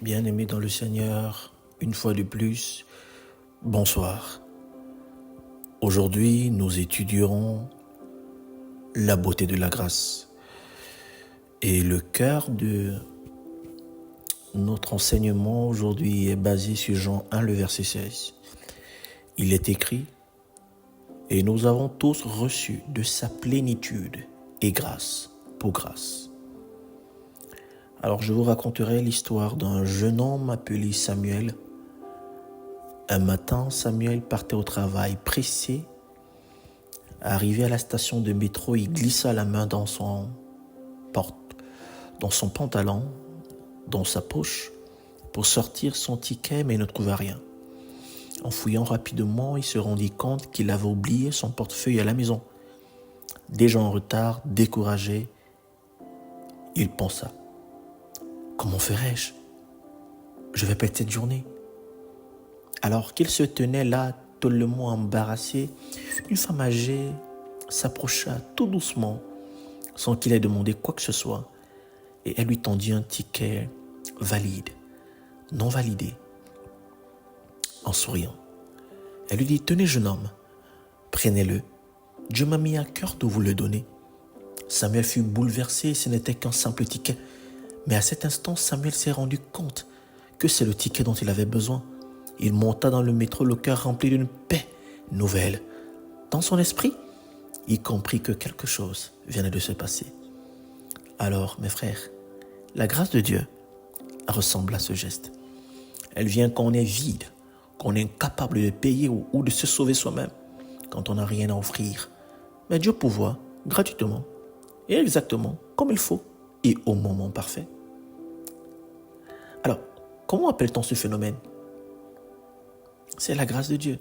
Bien-aimés dans le Seigneur, une fois de plus, bonsoir. Aujourd'hui, nous étudierons la beauté de la grâce. Et le cœur de notre enseignement aujourd'hui est basé sur Jean 1, le verset 16. Il est écrit « Et nous avons tous reçu de sa plénitude et grâce pour grâce. » Alors je vous raconterai l'histoire d'un jeune homme appelé Samuel. Un matin, Samuel partait au travail pressé. Arrivé à la station de métro, il glissa la main dans son pantalon, dans sa poche, pour sortir son ticket, mais il ne trouva rien. En fouillant rapidement, il se rendit compte qu'il avait oublié son portefeuille à la maison. Déjà en retard, découragé, il pensa: comment ferais-je? Je vais perdre cette journée. Alors qu'il se tenait là, tollement embarrassé, une femme âgée s'approcha tout doucement, sans qu'il ait demandé quoi que ce soit, et elle lui tendit un ticket valide, non validé. En souriant, elle lui dit: tenez, jeune homme, prenez-le. Dieu m'a mis à cœur de vous le donner. Samuel fut bouleversé, ce n'était qu'un simple ticket. Mais à cet instant, Samuel s'est rendu compte que c'est le ticket dont il avait besoin. Il monta dans le métro, le cœur rempli d'une paix nouvelle. Dans son esprit, il comprit que quelque chose venait de se passer. Alors, mes frères, la grâce de Dieu ressemble à ce geste. Elle vient quand on est vide, quand on est incapable de payer ou de se sauver soi-même, quand on n'a rien à offrir. Mais Dieu pourvoit gratuitement et exactement comme il faut et au moment parfait. Alors, comment appelle-t-on ce phénomène? C'est la grâce de Dieu.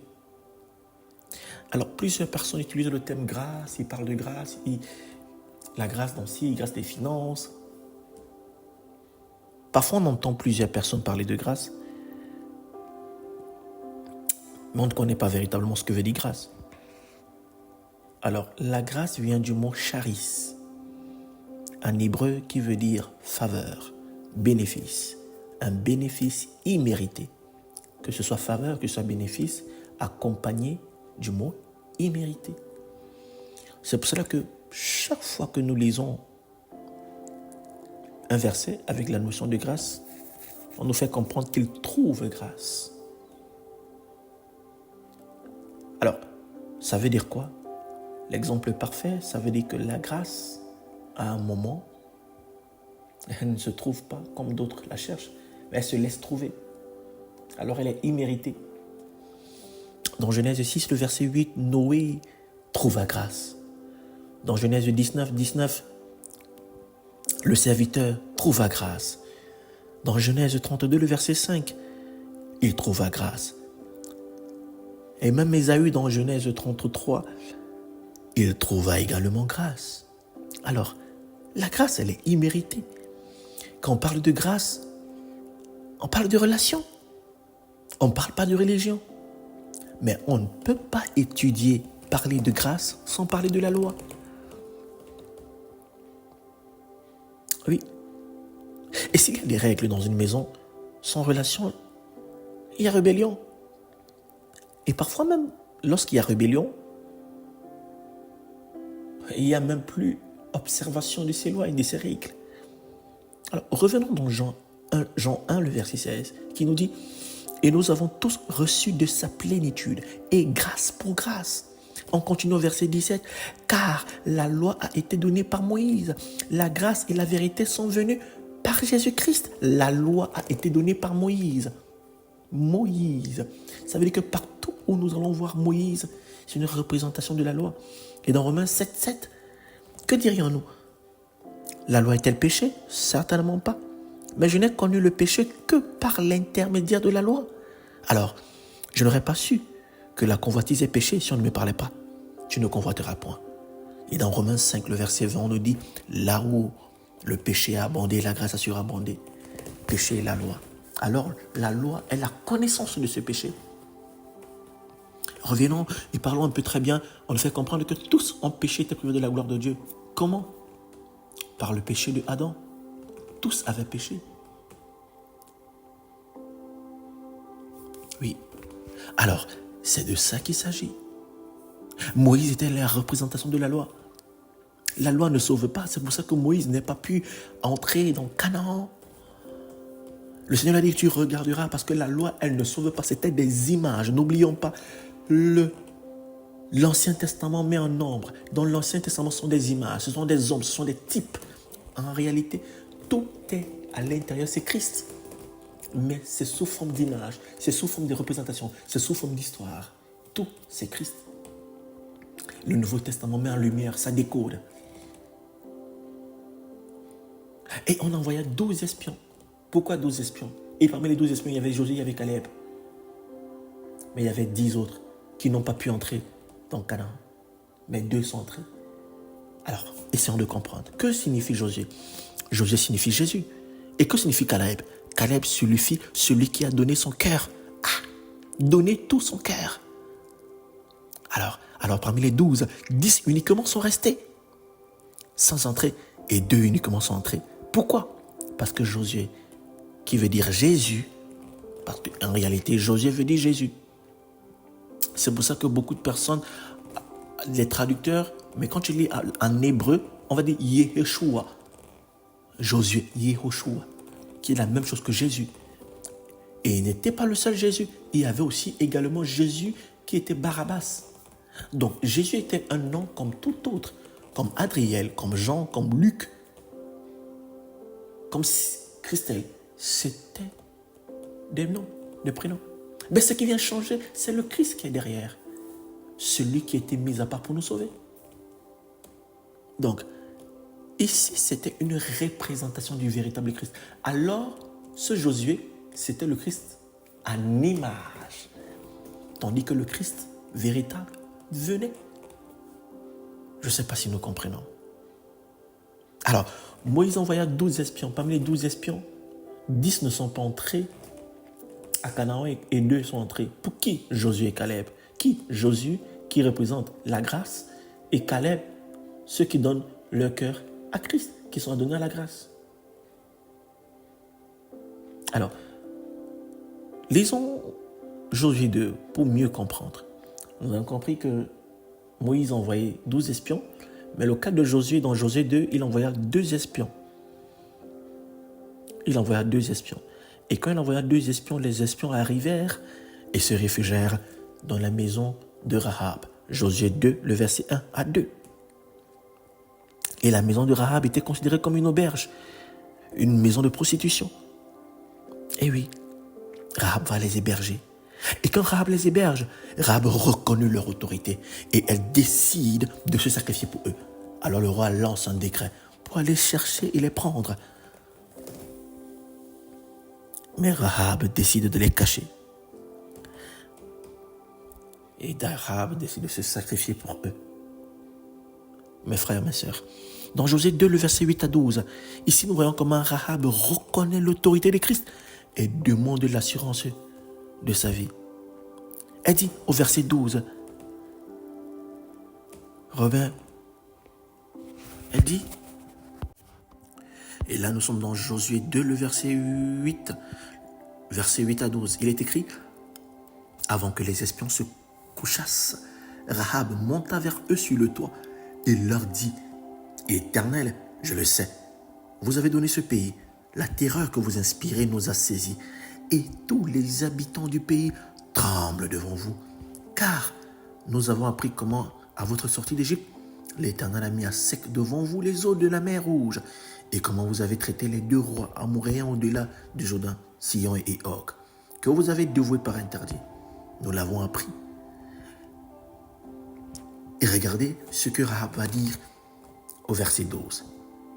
Alors, plusieurs personnes utilisent le thème grâce, ils parlent de grâce, la grâce dans ci, grâce des finances. Parfois, on entend plusieurs personnes parler de grâce, mais on ne connaît pas véritablement ce que veut dire grâce. Alors, la grâce vient du mot charis, en hébreu qui veut dire faveur, bénéfice, un bénéfice immérité. Que ce soit faveur, que ce soit bénéfice, accompagné du mot immérité. C'est pour cela que chaque fois que nous lisons un verset avec la notion de grâce, on nous fait comprendre qu'il trouve grâce. Alors, ça veut dire quoi? L'exemple parfait, ça veut dire que la grâce, à un moment, elle ne se trouve pas comme d'autres la cherchent, mais elle se laisse trouver. Alors elle est imméritée. Dans Genèse 6, le verset 8, Noé trouva grâce. Dans Genèse 19, le serviteur trouva grâce. Dans Genèse 32, le verset 5, il trouva grâce. Et même Ésaü, dans Genèse 33, il trouva également grâce. Alors, la grâce, elle est imméritée. Quand on parle de grâce, on parle de relation. On ne parle pas de religion. Mais on ne peut pas parler de grâce sans parler de la loi. Oui. Et s'il y a des règles dans une maison, sans relation, il y a rébellion. Et parfois même, lorsqu'il y a rébellion, il n'y a même plus observation de ces lois et de ces règles. Alors, revenons dans Jean 1, le verset 16, qui nous dit: et nous avons tous reçu de sa plénitude et grâce pour grâce. On continue au verset 17. Car la loi a été donnée par Moïse. La grâce et la vérité sont venues par Jésus-Christ. La loi a été donnée par Moïse. Moïse. Ça veut dire que partout où nous allons voir Moïse, c'est une représentation de la loi. Et dans Romains 7, que dirions-nous? La loi est-elle péché? Certainement pas. Mais je n'ai connu le péché que par l'intermédiaire de la loi. Alors, je n'aurais pas su que la convoitise est péché si on ne me parlait pas. Tu ne convoiteras point. Et dans Romains 5, le verset 20, on nous dit: là où le péché a abondé, la grâce a surabondé. Péché est la loi. Alors, la loi est la connaissance de ce péché. Revenons et parlons un peu très bien. On nous fait comprendre que tous ont péché, étaient privés de la gloire de Dieu. Comment? Par le péché de Adam. Tous avaient péché. Oui. Alors, c'est de ça qu'il s'agit. Moïse était la représentation de la loi. La loi ne sauve pas, c'est pour ça que Moïse n'a pas pu entrer dans Canaan. Le Seigneur a dit, tu regarderas, parce que la loi, elle ne sauve pas, c'était des images. N'oublions pas, l'Ancien Testament met en nombre. Dans l'Ancien Testament, ce sont des images, ce sont des hommes, ce sont des types. En réalité, tout est à l'intérieur, c'est Christ. Mais c'est sous forme d'image, c'est sous forme de représentation, c'est sous forme d'histoire. Tout, c'est Christ. Le Nouveau Testament met en lumière, ça décode. Et on envoya 12 espions. Pourquoi 12 espions? Et parmi les 12 espions, il y avait Josué, il y avait Caleb. Mais il y avait 10 autres qui n'ont pas pu entrer dans Canaan. Mais 2 sont entrés. Alors, essayons de comprendre. Que signifie Josué? Josué signifie Jésus. Et que signifie Caleb? Caleb signifie celui qui a donné son cœur. Donné tout son cœur. Alors parmi les 12, 10 uniquement sont restés sans entrer et 2 uniquement sont entrés. Pourquoi? Parce que Josué, qui veut dire Jésus, parce qu'en réalité, Josué veut dire Jésus. C'est pour ça que beaucoup de personnes, les traducteurs, mais quand tu lis en hébreu, on va dire Yeshua. Josué, Yehoshua, qui est la même chose que Jésus. Et il n'était pas le seul Jésus. Il y avait aussi également Jésus qui était Barabbas. Donc Jésus était un nom comme tout autre, comme Adriel, comme Jean, comme Luc, comme Christelle. C'était des noms, des prénoms. Mais ce qui vient changer, c'est le Christ qui est derrière. Celui qui a été mis à part pour nous sauver. Donc, ici, c'était une représentation du véritable Christ. Alors, ce Josué, c'était le Christ en image. Tandis que le Christ véritable venait. Je ne sais pas si nous comprenons. Alors, Moïse envoya 12 espions. Parmi les 12 espions, 10 ne sont pas entrés à Canaan et 2 sont entrés. Pour qui? Josué et Caleb. Qui? Josué, qui représente la grâce, et Caleb, ceux qui donnent leur cœur à Christ, qui sont donnés à la grâce. Alors, lisons Josué 2 pour mieux comprendre. Nous avons compris que Moïse a envoyé 12 espions, mais le cas de Josué, dans Josué 2, il envoya 2 espions. Il envoya 2 espions. Et quand il envoya 2 espions, les espions arrivèrent et se réfugièrent dans la maison de Rahab. Josué 2, le verset 1 à 2. Et la maison de Rahab était considérée comme une auberge, une maison de prostitution. Et oui, Rahab va les héberger. Et quand Rahab les héberge, Rahab reconnut leur autorité et elle décide de se sacrifier pour eux. Alors le roi lance un décret pour aller chercher et les prendre. Mais Rahab décide de les cacher. Et Rahab décide de se sacrifier pour eux. Mes frères, mes sœurs, dans Josué 2, le verset 8 à 12, ici nous voyons comment Rahab reconnaît l'autorité de Christ et demande l'assurance de sa vie. Elle dit au verset 12, Robin, elle dit, et là nous sommes dans Josué 2, le verset 8 à 12, il est écrit, avant que les espions se couchassent, Rahab monta vers eux sur le toit et leur dit, Éternel, je le sais, vous avez donné ce pays, la terreur que vous inspirez nous a saisis, et tous les habitants du pays tremblent devant vous, car nous avons appris comment, à votre sortie d'Égypte, l'Éternel a mis à sec devant vous les eaux de la mer Rouge, et comment vous avez traité les 2 rois amoréens au-delà du Jourdain, Sihon et Og, que vous avez dévoués par interdit. Nous l'avons appris. Et regardez ce que Rahab va dire au verset 12.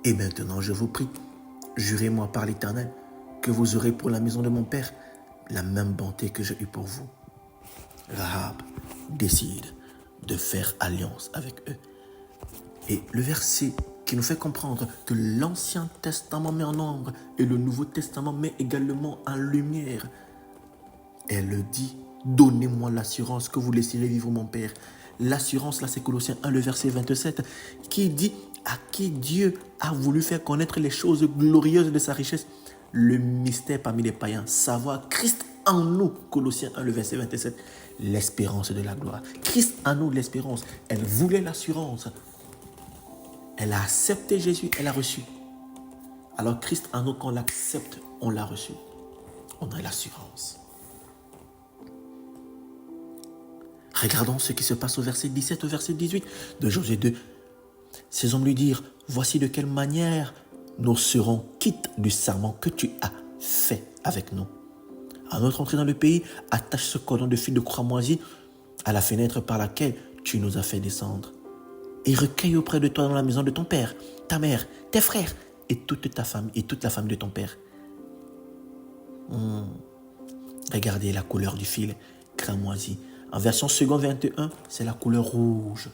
Et maintenant, je vous prie, jurez-moi par l'Éternel que vous aurez pour la maison de mon père la même bonté que j'ai eue pour vous. Rahab décide de faire alliance avec eux. Et le verset qui nous fait comprendre que l'Ancien Testament met en ombre et le Nouveau Testament met également en lumière. Elle dit, donnez-moi l'assurance que vous laisserez vivre mon père. L'assurance, là, c'est Colossiens 1, le verset 27, qui dit à qui Dieu a voulu faire connaître les choses glorieuses de sa richesse, le mystère parmi les païens, savoir Christ en nous, Colossiens 1, le verset 27, l'espérance de la gloire. Christ en nous, l'espérance. Elle voulait l'assurance. Elle a accepté Jésus, elle a reçu. Alors Christ en nous, quand on l'accepte, on l'a reçu. On a l'assurance. Regardons ce qui se passe au verset 17, au verset 18 de Josué 2. Ces hommes lui dirent, voici de quelle manière nous serons quittes du serment que tu as fait avec nous. À notre entrée dans le pays, attache ce cordon de fil de cramoisi à la fenêtre par laquelle tu nous as fait descendre. Et recueille auprès de toi dans la maison de ton père, ta mère, tes frères et toute ta famille et toute la famille de ton père. Regardez la couleur du fil cramoisi. En version second 21, c'est la couleur rouge.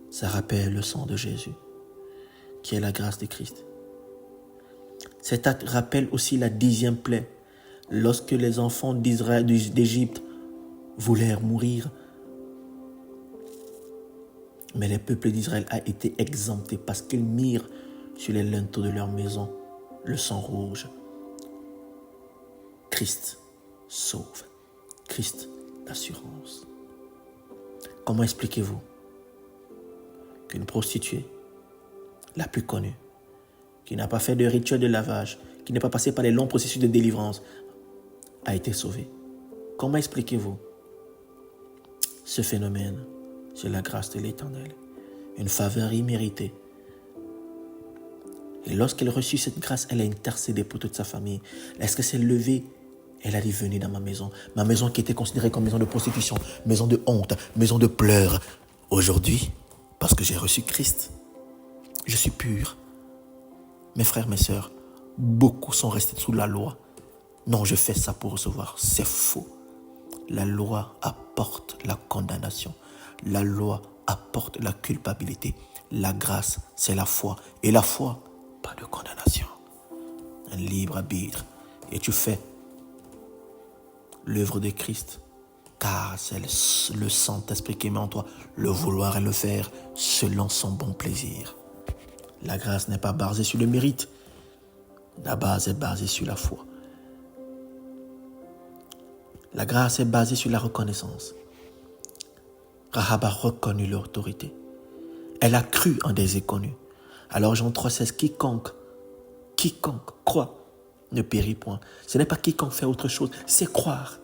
Ça rappelle le sang de Jésus, qui est la grâce de Christ. Cet acte rappelle aussi la 10e plaie. Lorsque les enfants d'Égypte voulèrent mourir, mais le peuple d'Israël a été exempté parce qu'ils mirent sur les linteaux de leur maison le sang rouge. Christ sauve. Christ l'assurance. Comment expliquez-vous qu'une prostituée, la plus connue, qui n'a pas fait de rituel de lavage, qui n'est pas passée par les longs processus de délivrance, a été sauvée? Comment expliquez-vous ce phénomène? C'est la grâce de l'Éternel, une faveur imméritée. Et lorsqu'elle reçut cette grâce, elle a intercédé pour toute sa famille. Est-ce que s'est levée? Elle a dit, venez dans ma maison qui était considérée comme maison de prostitution, maison de honte, maison de pleurs. Aujourd'hui, parce que j'ai reçu Christ, je suis pur. Mes frères, mes sœurs, beaucoup sont restés sous la loi. Non, je fais ça pour recevoir. C'est faux. La loi apporte la condamnation. La loi apporte la culpabilité. La grâce, c'est la foi. Et la foi, pas de condamnation. Un libre arbitre. Et tu fais l'œuvre de Christ, car c'est le Saint-Esprit qui met en toi le vouloir et le faire selon son bon plaisir. La grâce n'est pas basée sur le mérite. La base est basée sur la foi. La grâce est basée sur la reconnaissance. Rahab a reconnu l'autorité. Elle a cru en des inconnus. Alors Jean 3,16, quiconque croit ne périt point. Ce n'est pas quiconque fait autre chose, c'est croire.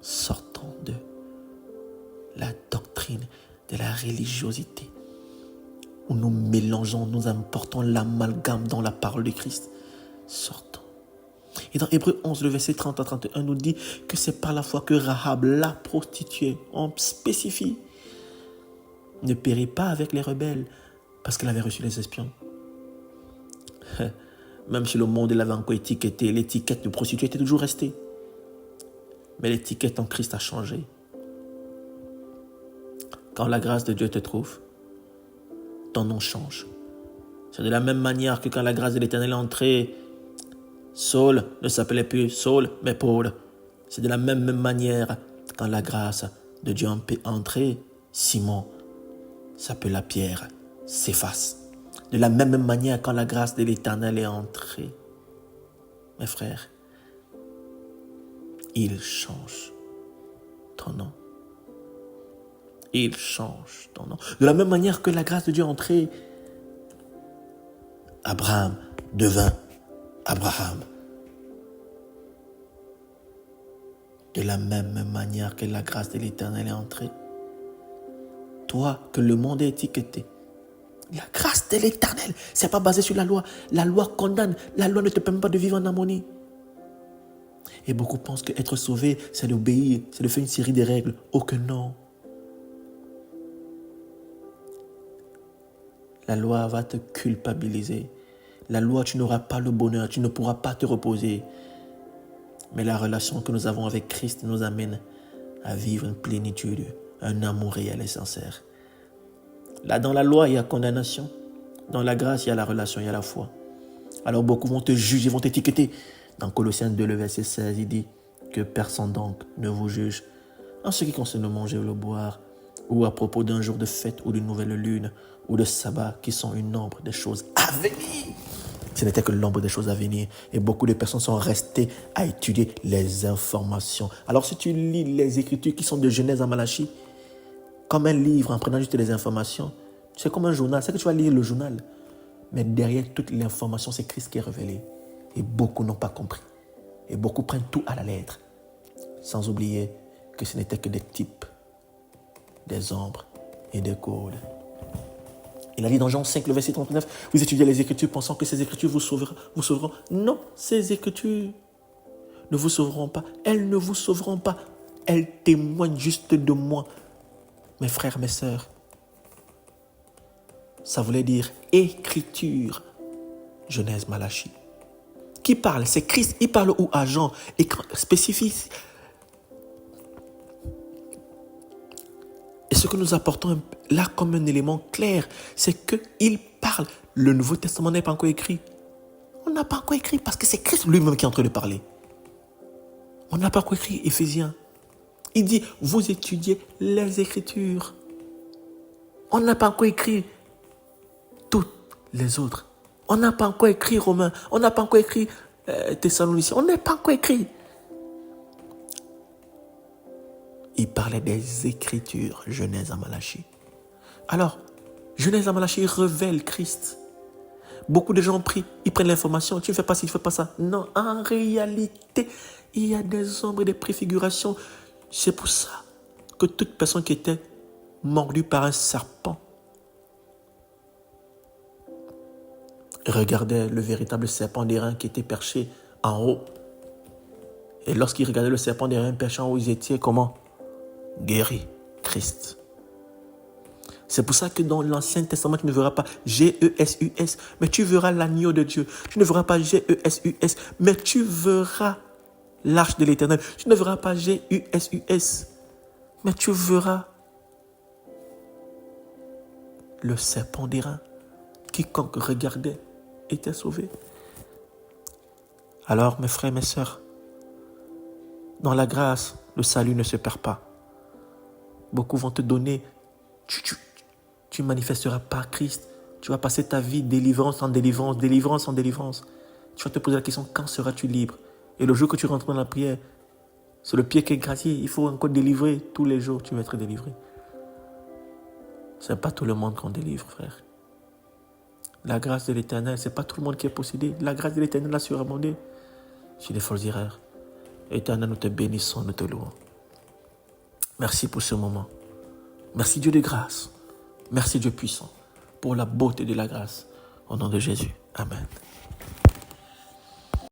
Sortons de la doctrine de la religiosité où nous mélangeons, nous importons l'amalgame dans la parole de Christ. Sortons. Et dans Hébreux 11, le verset 30 à 31 nous dit que c'est par la foi que Rahab, la prostituée, on spécifie, ne périt pas avec les rebelles parce qu'elle avait reçu les espions. Même si le monde l'avait encore étiqueté, l'étiquette de prostituée était toujours restée. Mais l'étiquette en Christ a changé. Quand la grâce de Dieu te trouve, ton nom change. C'est de la même manière que quand la grâce de l'Éternel est entrée, Saul ne s'appelait plus Saul, mais Paul. C'est de la même manière quand la grâce de Dieu est entrée, Simon s'appela Pierre, Céphas. De la même manière quand la grâce de l'Éternel est entrée, mes frères, il change ton nom. Il change ton nom. De la même manière que la grâce de Dieu est entrée, Abraham devint Abraham. De la même manière que la grâce de l'Éternel est entrée, toi que le monde est étiqueté, la grâce de l'Éternel, c'est pas basé sur la loi. La loi condamne. La loi ne te permet pas de vivre en harmonie. Et beaucoup pensent qu'être sauvé, c'est d'obéir, c'est de faire une série de règles. Oh que non. La loi va te culpabiliser. La loi, tu n'auras pas le bonheur, tu ne pourras pas te reposer. Mais la relation que nous avons avec Christ nous amène à vivre une plénitude, un amour réel et sincère. Là, dans la loi, il y a condamnation. Dans la grâce, il y a la relation, il y a la foi. Alors beaucoup vont te juger, vont t'étiqueter. Dans Colossiens 2, le verset 16, il dit que personne donc ne vous juge en ce qui concerne le manger ou le boire, ou à propos d'un jour de fête ou d'une nouvelle lune, ou de sabbat, qui sont une nombre de choses à venir. Ce n'était que l'ombre des choses à venir. Et beaucoup de personnes sont restées à étudier les informations. Alors si tu lis les Écritures qui sont de Genèse à Malachie, comme un livre en prenant juste les informations, c'est comme un journal. C'est que tu vas lire le journal. Mais derrière toute l'information, c'est Christ qui est révélé. Et beaucoup n'ont pas compris. Et beaucoup prennent tout à la lettre. Sans oublier que ce n'était que des types, des ombres et des codes. Il a dit dans Jean 5, le verset 39, vous étudiez les Écritures pensant que ces Écritures vous sauveront. Non, ces Écritures ne vous sauveront pas. Elles ne vous sauveront pas. Elles témoignent juste de moi. Mes frères, mes sœurs, ça voulait dire Écriture, Genèse, Malachie. Qui parle? C'est Christ. Il parle où à Jean? Spécifique. Et ce que nous apportons là comme un élément clair, c'est qu'il parle. Le Nouveau Testament n'est pas encore écrit. On n'a pas encore écrit parce que c'est Christ lui-même qui est en train de parler. On n'a pas encore écrit Éphésiens. Il dit, vous étudiez les Écritures. On n'a pas encore écrit toutes les autres. On n'a pas encore écrit Romains. On n'a pas encore écrit Thessaloniciens. On n'a pas encore écrit. Il parlait des Écritures, Genèse à Malachie. Alors, Genèse à Malachie révèle Christ. Beaucoup de gens prient, ils prennent l'information, tu ne fais pas ci, tu ne fais pas ça. Non, en réalité, il y a des ombres et des préfigurations. C'est pour ça que toute personne qui était mordue par un serpent regardait le véritable serpent d'airain qui était perché en haut. Et lorsqu'ils regardaient le serpent d'airain perché en haut, ils étaient comment? Guéris, Christ. C'est pour ça que dans l'Ancien Testament, tu ne verras pas G-E-S-U-S, mais tu verras l'agneau de Dieu. Tu ne verras pas G-E-S-U-S, mais tu verras l'arche de l'Éternel. Tu ne verras pas G-U-S-U-S, mais tu verras le serpent d'airain. Quiconque regardait était sauvé. Alors, mes frères, mes sœurs, dans la grâce, le salut ne se perd pas. Beaucoup vont te donner, tu manifesteras par Christ. Tu vas passer ta vie délivrance en délivrance, délivrance en délivrance. Tu vas te poser la question, quand seras-tu libre? Et le jour que tu rentres dans la prière, c'est le pied qui est gracié. Il faut encore délivrer. Tous les jours, tu vas être délivré. Ce n'est pas tout le monde qu'on délivre, frère. La grâce de l'Éternel, ce n'est pas tout le monde qui est possédé. La grâce de l'Éternel a surabondé sur les folles erreurs. Éternel, nous te bénissons, nous te louons. Merci pour ce moment. Merci Dieu de grâce. Merci Dieu puissant pour la beauté de la grâce. Au nom de Jésus. Amen.